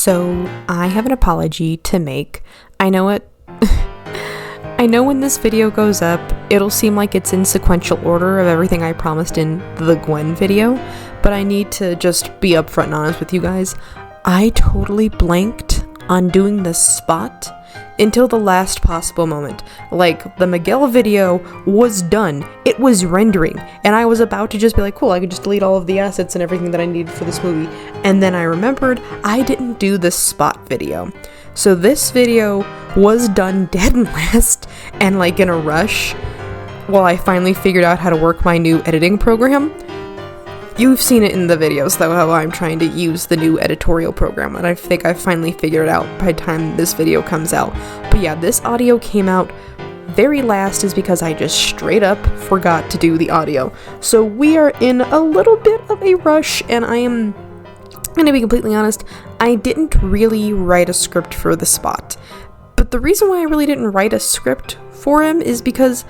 So, I have an apology to make. I know it. I know when this video goes up, it'll seem like it's in sequential order of everything I promised in the Gwen video, but I need to just be upfront and honest with you guys. I totally blanked on doing this spot until the last possible moment. Like, the Miguel video was done, it was rendering, and I was about to just be like, cool, I could just delete all of the assets and everything that I needed for this movie, and then I remembered I didn't do the spot video. So this video was done dead last, and like in a rush, while I finally figured out how to work my new editing program. You've seen it in the videos, though, how I'm trying to use the new editorial program, and I think I've finally figured it out by the time this video comes out. But yeah, this audio came out very last is because I just straight up forgot to do the audio. So we are in a little bit of a rush, and I am gonna be completely honest, I didn't really write a script for the spot. But the reason why I really didn't write a script for him is because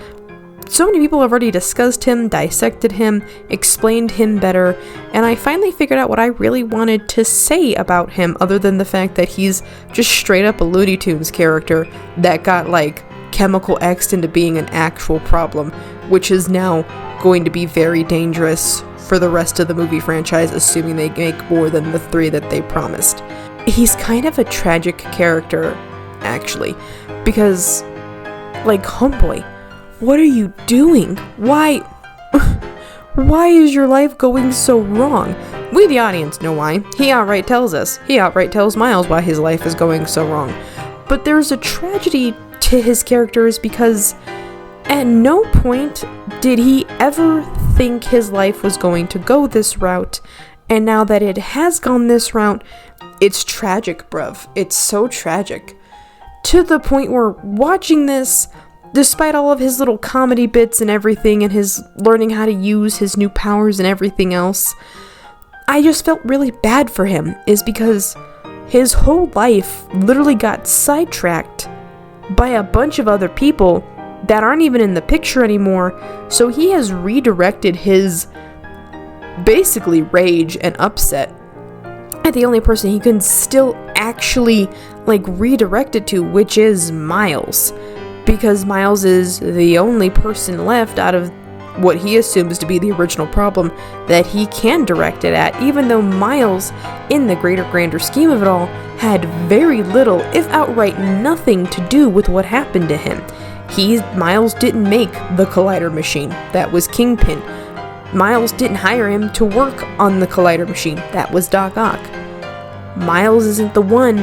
so many people have already discussed him, dissected him, explained him better, and I finally figured out what I really wanted to say about him other than the fact that he's just straight up a Looney Tunes character that got like chemical X'd into being an actual problem, which is now going to be very dangerous for the rest of the movie franchise, assuming they make more than the 3 that they promised. He's kind of a tragic character, actually, because, like, homeboy, what are you doing? Why is your life going so wrong? We, the audience, know why. He outright tells us. He outright tells Miles why his life is going so wrong. But there's a tragedy to his characters because at no point did he ever think his life was going to go this route, and now that it has gone this route, it's tragic, bruv. It's so tragic. To the point where watching this, despite all of his little comedy bits and everything, and his learning how to use his new powers and everything else, I just felt really bad for him, is because his whole life literally got sidetracked by a bunch of other people that aren't even in the picture anymore, so he has redirected his basically rage and upset at the only person he can still actually like redirect it to, which is Miles. Because Miles is the only person left out of what he assumes to be the original problem that he can direct it at, even though Miles, in the greater, grander scheme of it all, had very little, if outright nothing, to do with what happened to him. Miles didn't make the Collider machine. That was Kingpin. Miles didn't hire him to work on the Collider machine. That was Doc Ock. Miles isn't the one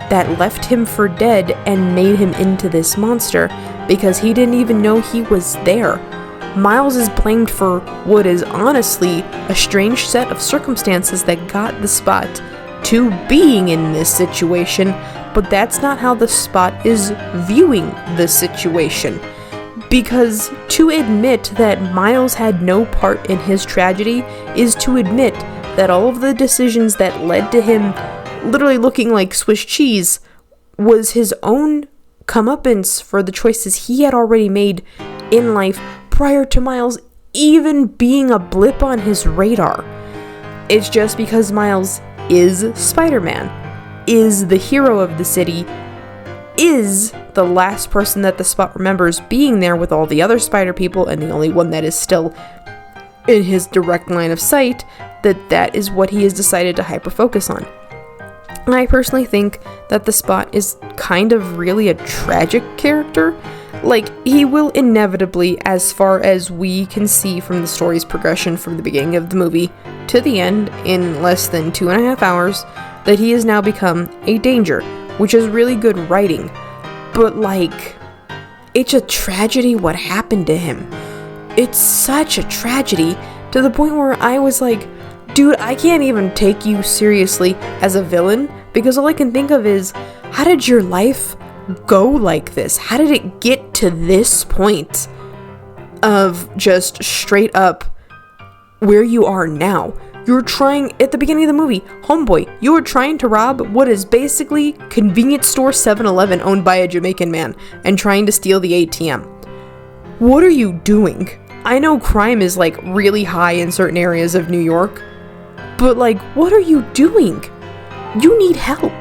that left him for dead and made him into this monster because he didn't even know he was there. Miles is blamed for what is honestly a strange set of circumstances that got the Spot to being in this situation, but that's not how the Spot is viewing the situation. Because to admit that Miles had no part in his tragedy is to admit that all of the decisions that led to him literally looking like Swiss cheese was his own comeuppance for the choices he had already made in life prior to Miles even being a blip on his radar. It's just because Miles is Spider-Man, is the hero of the city, is the last person that the Spot remembers being there with all the other Spider people, and the only one that is still in his direct line of sight, that is what he has decided to hyper-focus on. I personally think that the Spot is kind of really a tragic character. Like, he will inevitably, as far as we can see from the story's progression from the beginning of the movie to the end in less than 2.5 hours, that he has now become a danger, which is really good writing. But like, it's a tragedy what happened to him. It's such a tragedy to the point where I was like, dude, I can't even take you seriously as a villain because all I can think of is, how did your life go like this? How did it get to this point of just straight up where you are now? You're trying, at the beginning of the movie, homeboy, you were trying to rob what is basically convenience store 7-Eleven owned by a Jamaican man and trying to steal the ATM. What are you doing? I know crime is like really high in certain areas of New York, but like, what are you doing? You need help.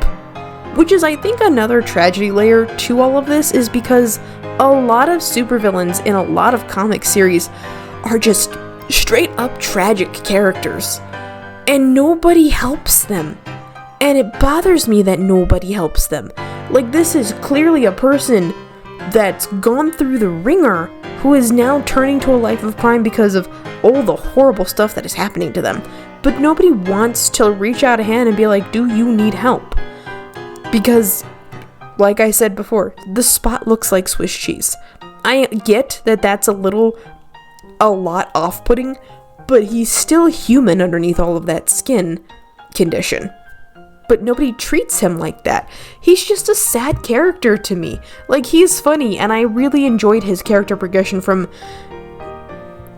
Which is, I think, another tragedy layer to all of this, is because a lot of supervillains in a lot of comic series are just straight up tragic characters, and nobody helps them. And it bothers me that nobody helps them. Like, this is clearly a person that's gone through the ringer who is now turning to a life of crime because of all the horrible stuff that is happening to them. But nobody wants to reach out a hand and be like, do you need help? Because, like I said before, the Spot looks like Swiss cheese. I get that that's a lot off-putting, but he's still human underneath all of that skin condition. But nobody treats him like that. He's just a sad character to me. Like, he's funny, and I really enjoyed his character progression from,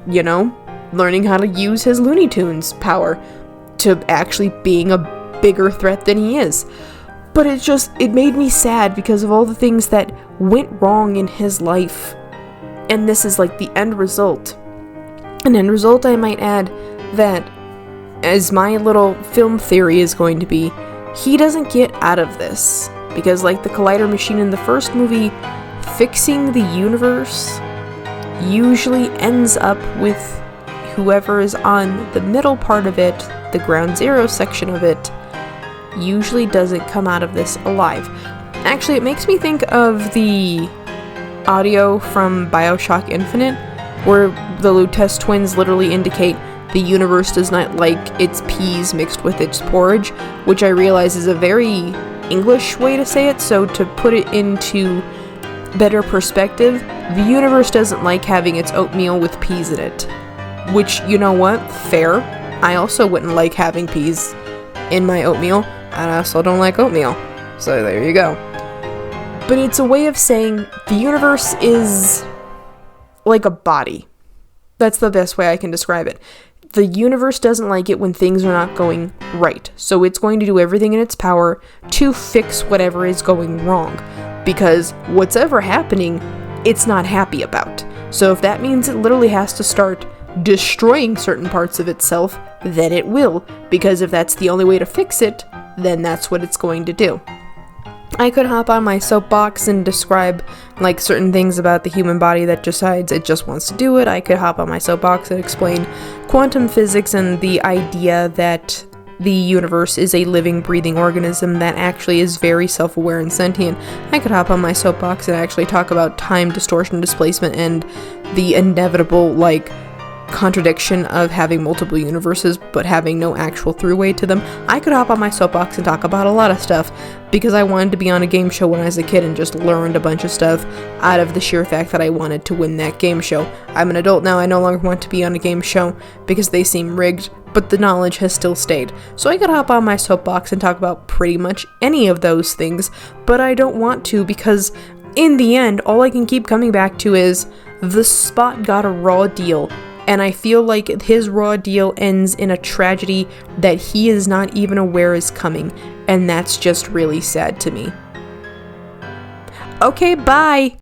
learning how to use his Looney Tunes power to actually being a bigger threat than he is. But it made me sad because of all the things that went wrong in his life. And this is like the end result. An end result, I might add, that, as my little film theory is going to be, he doesn't get out of this, because like the Collider machine in the first movie, fixing the universe usually ends up with whoever is on the middle part of it, the ground zero section of it, usually doesn't come out of this alive. Actually, it makes me think of the audio from BioShock Infinite, where the Lutece twins literally indicate the universe does not like its peas mixed with its porridge, which I realize is a very English way to say it, so to put it into better perspective, the universe doesn't like having its oatmeal with peas in it. Which, you know what? Fair. I also wouldn't like having peas in my oatmeal, and I also don't like oatmeal. So there you go. But it's a way of saying the universe is like a body. That's the best way I can describe it. The universe doesn't like it when things are not going right, so it's going to do everything in its power to fix whatever is going wrong, because what's ever happening, it's not happy about. So if that means it literally has to start destroying certain parts of itself, then it will, because if that's the only way to fix it, then that's what it's going to do. I could hop on my soapbox and describe like certain things about the human body that decides it just wants to do it. I could hop on my soapbox and explain quantum physics and the idea that the universe is a living, breathing organism that actually is very self-aware and sentient. I could hop on my soapbox and actually talk about time distortion, displacement, and the inevitable contradiction of having multiple universes but having no actual throughway to them. I could hop on my soapbox and talk about a lot of stuff because I wanted to be on a game show when I was a kid and just learned a bunch of stuff out of the sheer fact that I wanted to win that game show. I'm an adult now, I no longer want to be on a game show because they seem rigged, but the knowledge has still stayed. So I could hop on my soapbox and talk about pretty much any of those things, but I don't want to because in the end, all I can keep coming back to is the Spot got a raw deal. And I feel like his raw deal ends in a tragedy that he is not even aware is coming. And that's just really sad to me. Okay, bye!